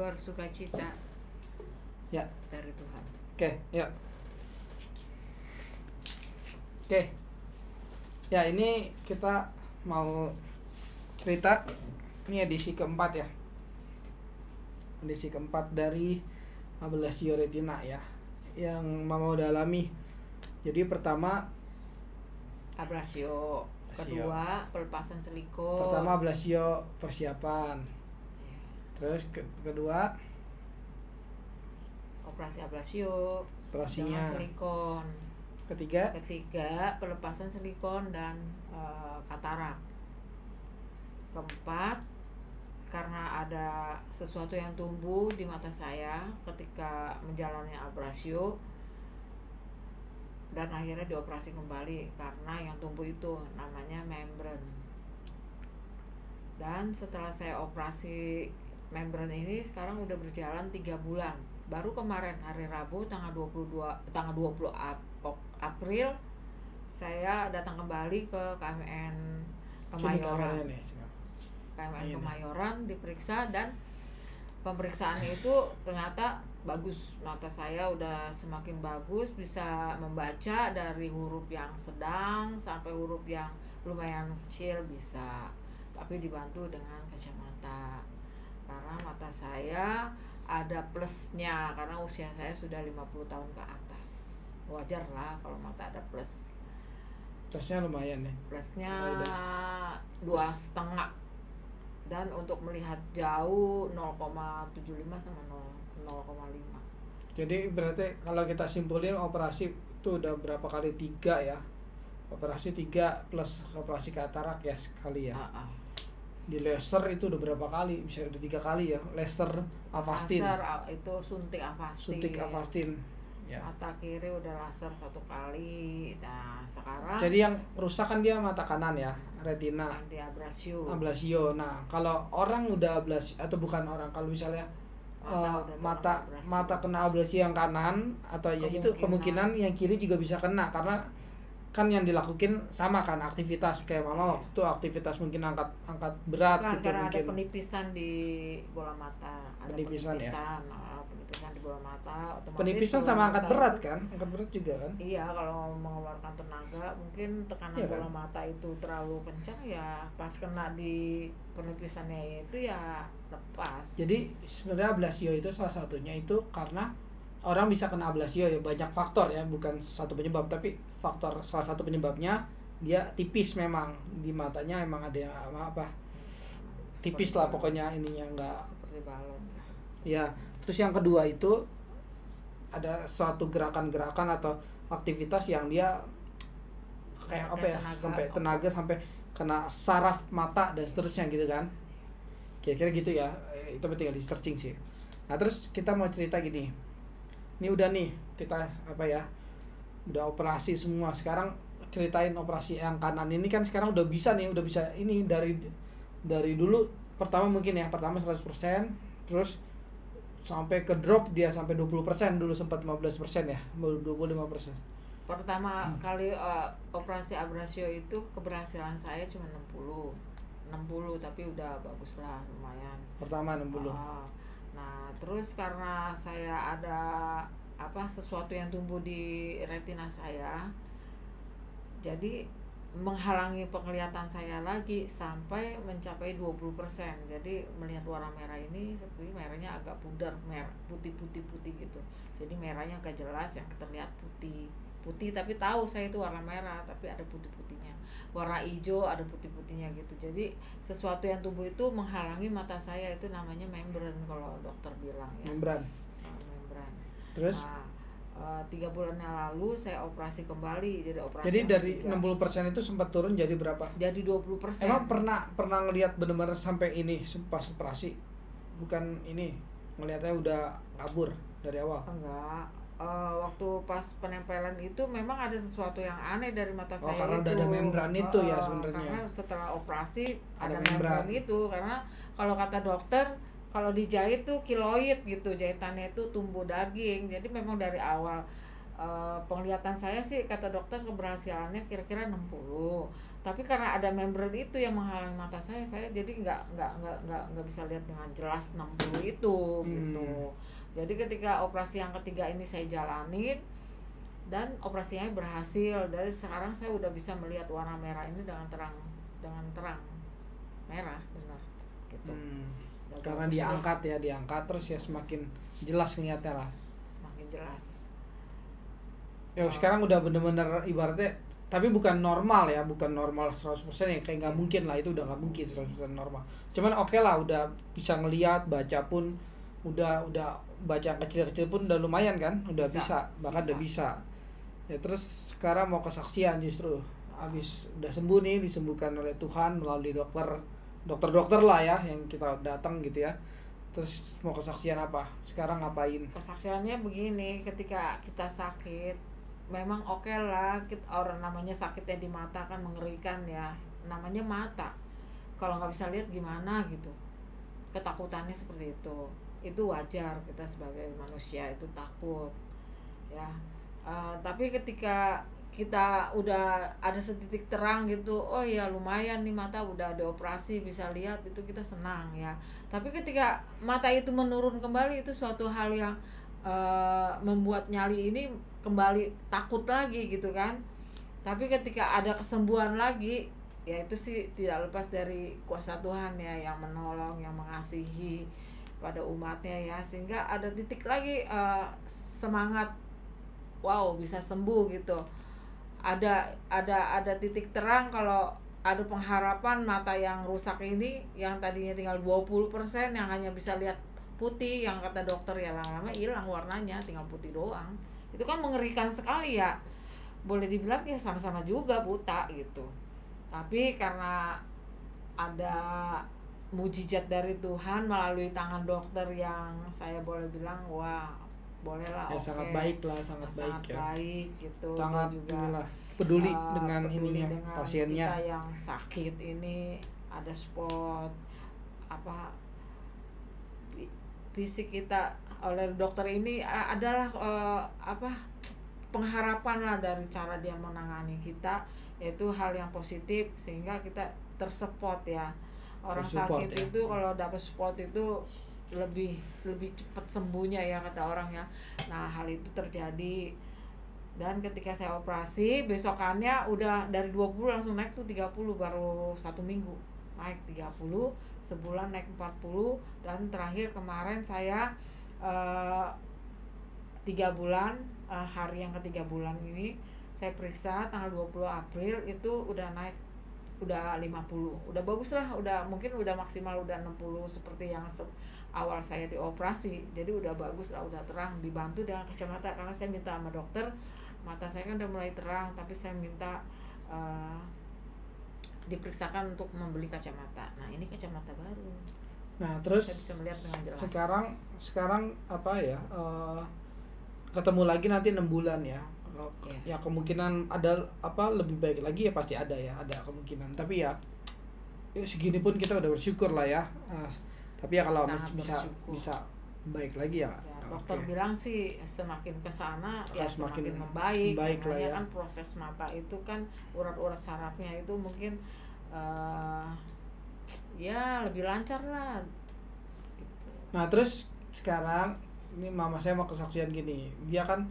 luar sukacita Ya, dari Tuhan. oke, yuk. Oke. Ya, ini kita mau cerita. Ini edisi keempat ya. Edisi keempat dari ablasio retina ya. Yang Mama udah alami. Jadi pertama Ablasio, kedua pelepasan silikon. Pertama ablasio persiapan. Ya. Terus kedua Operasi ablasio operasinya. dengan silikon. Ketiga pelepasan silikon dan katarak. Keempat, karena ada sesuatu yang tumbuh di mata saya ketika menjalani ablasio dan akhirnya dioperasi kembali karena yang tumbuh itu namanya membran. Dan setelah saya operasi membran ini sekarang udah berjalan 3 bulan. Baru kemarin hari Rabu tanggal 20 April saya datang kembali ke KMN Kemayoran. Kemayoran diperiksa dan pemeriksaannya itu ternyata bagus, mata saya udah semakin bagus, bisa membaca dari huruf yang sedang sampai huruf yang lumayan kecil bisa, tapi dibantu dengan kacamata karena mata saya ada plusnya karena usia saya sudah 50 tahun ke atas. Wajar lah kalau mata ada plus. Plusnya lumayan ya. Plusnya 2,5 dan untuk melihat jauh 0,75 sama 0,5. Jadi berarti kalau kita simpulin operasi itu udah berapa kali? 3 ya. Operasi 3 plus operasi katarak ya sekali ya. Di laser itu udah berapa kali? Bisa udah 3 kali ya. Laser Avastin. Laser itu suntik Avastin. Suntik Avastin. Ya. Mata kiri udah laser 1 kali. Nah, sekarang jadi yang rusak kan dia mata kanan ya, retina. Anti ablasio. Ablasio. Nah, kalau orang udah ablasio atau bukan orang, kalau misalnya mata kena ablasio yang kanan atau ya itu kemungkinan yang kiri juga bisa kena karena kan yang dilakukan sama kan aktivitas kayak Mama waktu itu aktivitas mungkin angkat berat bukan, gitu karena mungkin. Ada penipisan di bola mata, ada penipisan ya. Penipisan di bola mata, otomatis penipisan sama angkat berat kan, angkat berat juga kan. Iya, kalau mengeluarkan tenaga mungkin tekanan ya, bola kan? mata itu terlalu kencang ya pas kena di penipisannya itu ya lepas. Jadi sebenarnya ablasio itu salah satunya itu karena orang bisa kena ablasio ya banyak faktor ya, bukan satu penyebab tapi salah satu penyebabnya dia tipis, memang di matanya emang ada yang apa tipis lah pokoknya ininya enggak seperti balon ya. Terus yang kedua itu ada suatu gerakan-gerakan atau aktivitas yang dia kayak apa ya, sampai tenaga sampai kena saraf mata dan seterusnya gitu kan, kira-kira gitu ya. Itu tinggal di searching sih. Nah terus kita mau cerita gini, ini udah nih kita apa ya, udah operasi semua. Sekarang ceritain operasi yang kanan ini kan sekarang udah bisa ini dari dulu pertama mungkin ya, pertama 100%, terus sampai ke drop dia sampai 20%, dulu sempat 15% ya, 25%. Pertama kali operasi ablasio itu keberhasilan saya cuma 60 tapi udah bagus lah, lumayan. Pertama 60. Nah, terus karena saya ada sesuatu yang tumbuh di retina saya, jadi menghalangi penglihatan saya lagi sampai mencapai 20%. Jadi melihat warna merah ini seperti merahnya agak pudar, putih gitu. Jadi merahnya agak jelas, yang terlihat putih tapi tahu saya itu warna merah tapi ada putih-putihnya. Warna hijau ada putih-putihnya gitu. Jadi sesuatu yang tumbuh itu menghalangi mata saya, itu namanya membran kalau dokter bilang ya. Membran. Terus 3 bulan yang lalu saya operasi kembali. Jadi dari 60% itu sempat turun jadi berapa? Jadi 20%. Emang pernah ngelihat benar-benar sampai ini pas operasi? Bukan ini, ngelihatnya udah kabur dari awal? Enggak. Waktu pas penempelan itu memang ada sesuatu yang aneh dari mata saya karena itu. Udah ada membran itu ya sebenarnya. Karena setelah operasi ada membran itu, karena kalau kata dokter kalau dijahit tuh kiloid gitu, jahitannya itu tumbuh daging. Jadi memang dari awal penglihatan saya sih kata dokter keberhasilannya kira-kira 60. Tapi karena ada membran itu yang menghalangi mata saya jadi nggak bisa lihat dengan jelas 60 itu gitu. Jadi ketika operasi yang ketiga ini saya jalanin dan operasinya berhasil, dari sekarang saya udah bisa melihat warna merah ini dengan terang merah benar gitu. Karena diangkat terus ya semakin jelas ngeliatnya lah. Makin jelas. Ya sekarang udah bener-bener ibaratnya, tapi bukan normal ya, bukan normal 100% ya, kayak nggak mungkin lah, itu udah nggak mungkin 100% normal. Cuman oke lah, udah bisa ngelihat, baca pun udah baca kecil-kecil pun udah lumayan kan, udah bisa bahkan udah bisa. Ya terus sekarang mau kesaksian, justru habis udah sembuh nih, disembuhkan oleh Tuhan melalui dokter lah ya yang kita datang gitu ya. Terus mau kesaksian apa? Sekarang ngapain? Kesaksiannya begini, ketika kita sakit memang oke lah, orang namanya sakitnya di mata kan mengerikan ya, namanya mata, kalau nggak bisa lihat gimana gitu, ketakutannya seperti itu wajar, kita sebagai manusia itu takut ya. Tapi ketika kita udah ada setitik terang gitu, oh ya lumayan nih mata udah dioperasi bisa lihat, itu kita senang ya. Tapi ketika mata itu menurun kembali, itu suatu hal yang membuat nyali ini kembali takut lagi gitu kan. Tapi ketika ada kesembuhan lagi, ya itu sih tidak lepas dari kuasa Tuhan ya, yang menolong, yang mengasihi pada umatnya ya, sehingga ada titik lagi semangat, wow bisa sembuh gitu. Ada titik terang, kalau ada pengharapan mata yang rusak ini, yang tadinya tinggal 20%, yang hanya bisa lihat putih, yang kata dokter ya lama-lama hilang warnanya, tinggal putih doang. Itu kan mengerikan sekali ya, boleh dibilang ya sama-sama juga buta gitu. Tapi karena ada mujizat dari Tuhan melalui tangan dokter yang saya boleh bilang wah bolehlah ya, sangat baik gitu, sangat juga inilah peduli dengan ininya pasiennya. Kita yang sakit ini ada spot fisik kita oleh dokter ini adalah pengharapan lah dari cara dia menangani kita, yaitu hal yang positif sehingga kita tersupport ya. Orang sakit ya. Itu kalau dapat support itu lebih cepat sembuhnya ya kata orang ya. Nah hal itu terjadi, dan ketika saya operasi besokannya udah dari 20 langsung naik tuh 30, baru 1 minggu naik 30, sebulan naik 40, dan terakhir kemarin saya 3 bulan, hari yang ke-3 bulan ini saya periksa tanggal 20 April itu udah naik, udah 50, udah bagus lah, udah mungkin udah maksimal udah 60 seperti yang awal saya dioperasi. Jadi udah bagus lah, udah terang, dibantu dengan kacamata karena saya minta sama dokter, mata saya kan udah mulai terang, tapi saya minta diperiksakan untuk membeli kacamata. Nah ini kacamata baru. Nah terus saya bisa melihat dengan jelas. Sekarang apa ya, ketemu lagi nanti 6 bulan ya. Ya kemungkinan ada lebih baik lagi ya, pasti ada kemungkinan. Tapi ya segini pun kita udah bersyukur lah ya. Tapi ya kalau bisa baik lagi ya. Dokter bilang sih semakin kesana ya semakin membaik. Lah ya. Kan proses mata itu kan urat-urat sarafnya itu mungkin ya lebih lancar lah. Gitu. Nah terus sekarang ini mama saya mau kesaksian gini, dia kan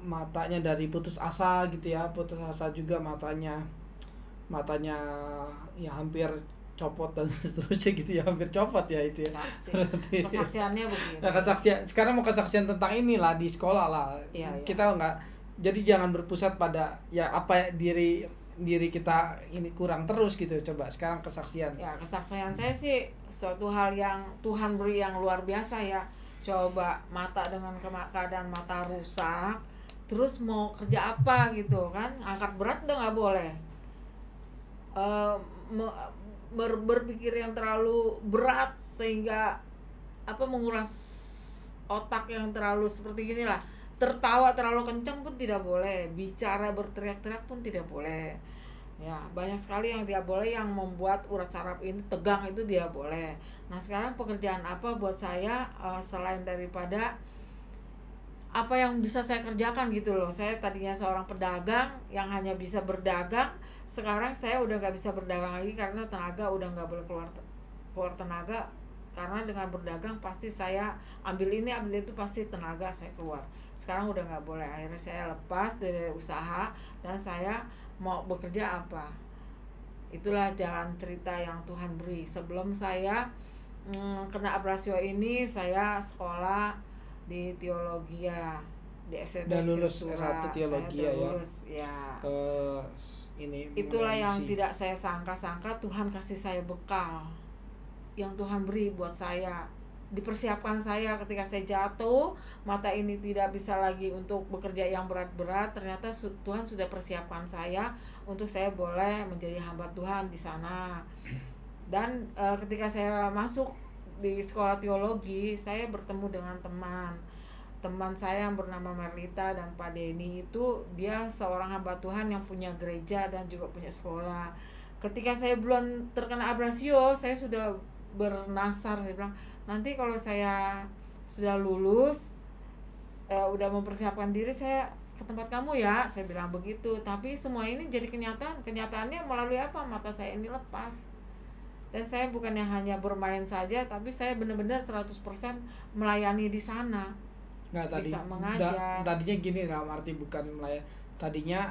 matanya dari putus asa gitu ya, putus asa juga matanya ya hampir copot dan seterusnya gitu ya, hampir copot ya itu ya. Kesaksiannya begini. Nah, sekarang mau kesaksian tentang inilah di sekolah lah. Iya. Kita jadi jangan berpusat pada ya diri kita ini kurang terus gitu. Coba sekarang kesaksian. Ya kesaksian saya sih suatu hal yang Tuhan beri yang luar biasa ya. Coba mata dengan keadaan mata rusak, terus mau kerja apa gitu kan, angkat berat udah nggak boleh, berpikir yang terlalu berat sehingga menguras otak yang terlalu seperti gini lah, tertawa terlalu kencang pun tidak boleh, bicara berteriak-teriak pun tidak boleh ya, banyak sekali yang tidak boleh yang membuat urat saraf ini tegang, itu tidak boleh. Nah sekarang pekerjaan apa buat saya selain daripada apa yang bisa saya kerjakan gitu loh. Saya tadinya seorang pedagang yang hanya bisa berdagang, sekarang saya udah nggak bisa berdagang lagi karena tenaga udah nggak boleh keluar tenaga, karena dengan berdagang pasti saya ambil ini ambil itu, pasti tenaga saya keluar. Sekarang udah nggak boleh, akhirnya saya lepas dari usaha dan saya mau bekerja apa. Itulah jalan cerita yang Tuhan beri. Sebelum saya kena abrasio ini, saya sekolah di teologi ya, di SMP dan lulus Scriptura. S1 teologi Saya ya. lulus, ya. Ini itulah yang tidak saya sangka-sangka, Tuhan kasih saya bekal yang Tuhan beri buat saya, dipersiapkan saya ketika saya jatuh, mata ini tidak bisa lagi untuk bekerja yang berat-berat. Ternyata Tuhan sudah persiapkan saya untuk saya boleh menjadi hamba Tuhan di sana. Dan ketika saya masuk di sekolah teologi, saya bertemu dengan teman saya yang bernama Merlita dan Pak Denny. Itu dia seorang hamba Tuhan yang punya gereja dan juga punya sekolah. Ketika saya belum terkena abrasio, saya sudah bernasar, saya bilang, nanti kalau saya sudah lulus, udah mempersiapkan diri, saya ke tempat kamu ya, saya bilang begitu. Tapi semua ini jadi kenyataan. Kenyataannya melalui apa? Mata saya ini lepas. Dan saya bukannya hanya bermain saja, tapi saya benar-benar 100% melayani di sana. Bisa mengajar. Tadinya gini, dalam arti bukan melayani. Tadinya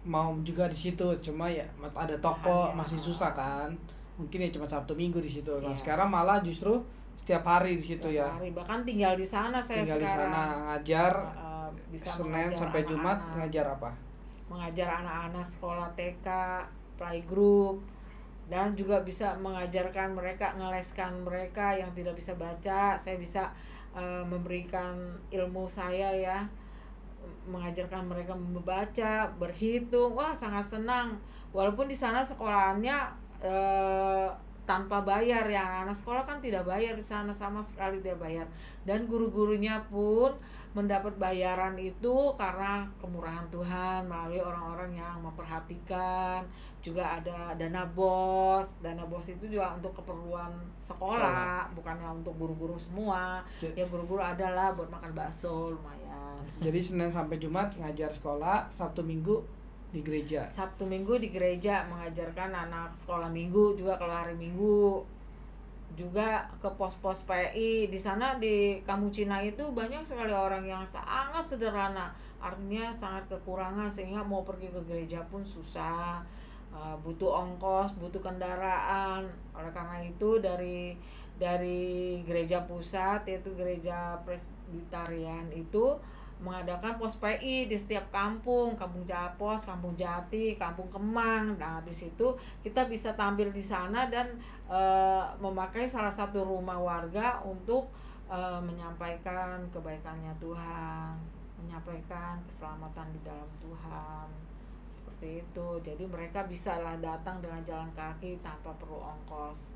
mau juga di situ, cuma ya ada toko masih susah kan. Mungkin ya cuma Sabtu Minggu di situ. Nah, sekarang malah justru setiap hari di situ ya. Hari, bahkan tinggal di sana saya tinggal sekarang. Di sana ngajar bisa Senin sampai Jumat. Ngajar apa? Mengajar anak-anak sekolah TK, playgroup, dan juga bisa mengajarkan mereka, ngeleskan mereka yang tidak bisa baca. Saya bisa memberikan ilmu saya ya, mengajarkan mereka membaca, berhitung. Wah, sangat senang. Walaupun di sana sekolahannya tanpa bayar ya, anak sekolah kan tidak bayar di sana, sama sekali tidak bayar. Dan guru-gurunya pun mendapat bayaran itu karena kemurahan Tuhan melalui orang-orang yang memperhatikan. Juga ada dana bos itu juga untuk keperluan sekolah, bukannya untuk guru-guru semua. Ya guru-guru adalah buat makan bakso lumayan. Jadi Senin sampai Jumat ngajar sekolah, Sabtu Minggu di gereja. Sabtu Minggu di gereja mengajarkan anak sekolah minggu, juga kalau hari Minggu juga ke pos-pos PI. Di sana di Kampung Cina itu banyak sekali orang yang sangat sederhana, artinya sangat kekurangan, sehingga mau pergi ke gereja pun susah, butuh ongkos, butuh kendaraan. Oleh karena itu dari gereja pusat, yaitu gereja Presbyterian itu mengadakan pos PI di setiap kampung Japos, Kampung Jati, Kampung Kemang. Nah, di situ kita bisa tampil di sana dan memakai salah satu rumah warga untuk menyampaikan kebaikannya Tuhan, menyampaikan keselamatan di dalam Tuhan. Seperti itu. Jadi mereka bisalah datang dengan jalan kaki tanpa perlu ongkos.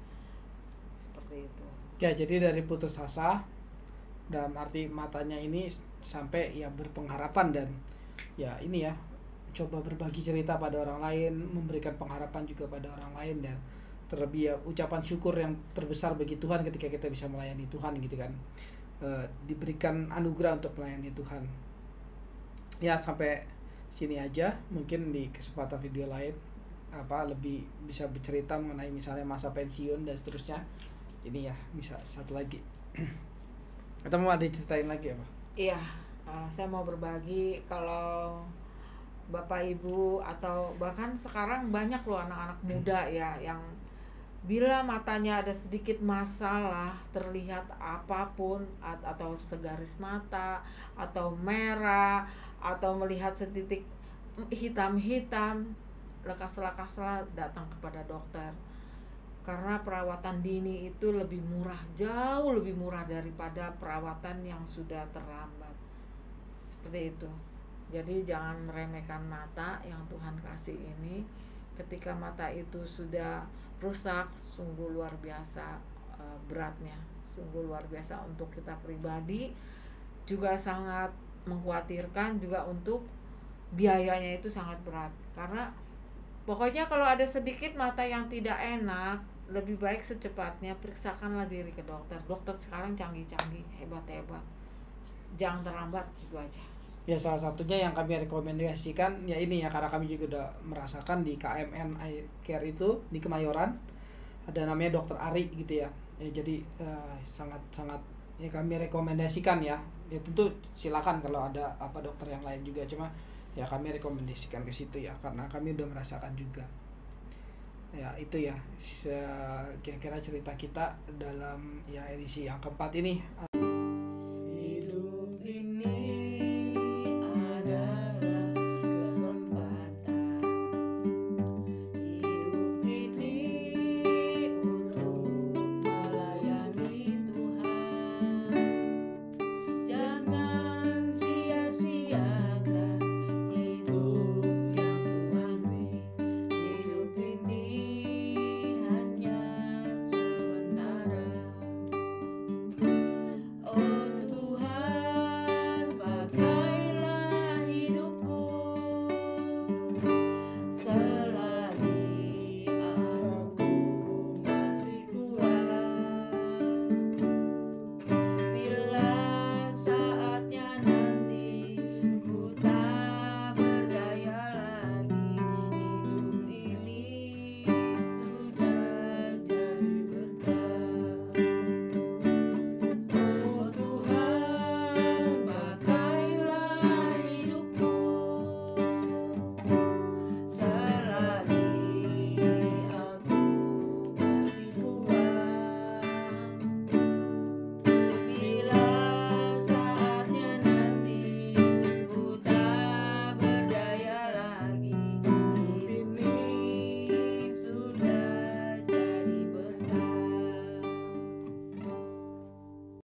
Seperti itu. Ya, jadi dari putus asa dalam arti matanya ini sampai ya berpengharapan, dan ya ini ya coba berbagi cerita pada orang lain, memberikan pengharapan juga pada orang lain, dan terlebih ya ucapan syukur yang terbesar bagi Tuhan ketika kita bisa melayani Tuhan gitu kan, diberikan anugerah untuk melayani Tuhan. Ya sampai sini aja, mungkin di kesempatan video lain lebih bisa bercerita mengenai misalnya masa pensiun dan seterusnya. Ini ya bisa satu lagi. Atau mau ada ceritain lagi apa? Iya, saya mau berbagi kalau Bapak Ibu atau bahkan sekarang banyak loh anak-anak muda ya yang bila matanya ada sedikit masalah, terlihat apapun atau segaris mata atau merah atau melihat setitik hitam-hitam, lekas-lekaslah datang kepada dokter. Karena perawatan dini itu lebih murah, jauh lebih murah daripada perawatan yang sudah terlambat. Seperti itu. Jadi jangan meremehkan mata yang Tuhan kasih ini. Ketika mata itu sudah rusak, sungguh luar biasa beratnya, sungguh luar biasa untuk kita pribadi, juga sangat mengkhawatirkan, juga untuk biayanya itu sangat berat. Karena pokoknya kalau ada sedikit mata yang tidak enak, lebih baik secepatnya periksakanlah diri ke dokter. Dokter sekarang canggih-canggih, hebat-hebat. jangan terlambat, itu aja. Ya salah satunya yang kami rekomendasikan ya ini ya, karena kami juga udah merasakan di KMN Eye Care itu di Kemayoran ada namanya Dokter Ari gitu ya. Ya jadi sangat ya kami rekomendasikan ya. Ya tentu silakan kalau ada apa dokter yang lain juga, cuma ya kami rekomendasikan ke situ ya karena kami udah merasakan juga. Ya itu ya kira-kira cerita kita dalam ya edisi yang keempat ini.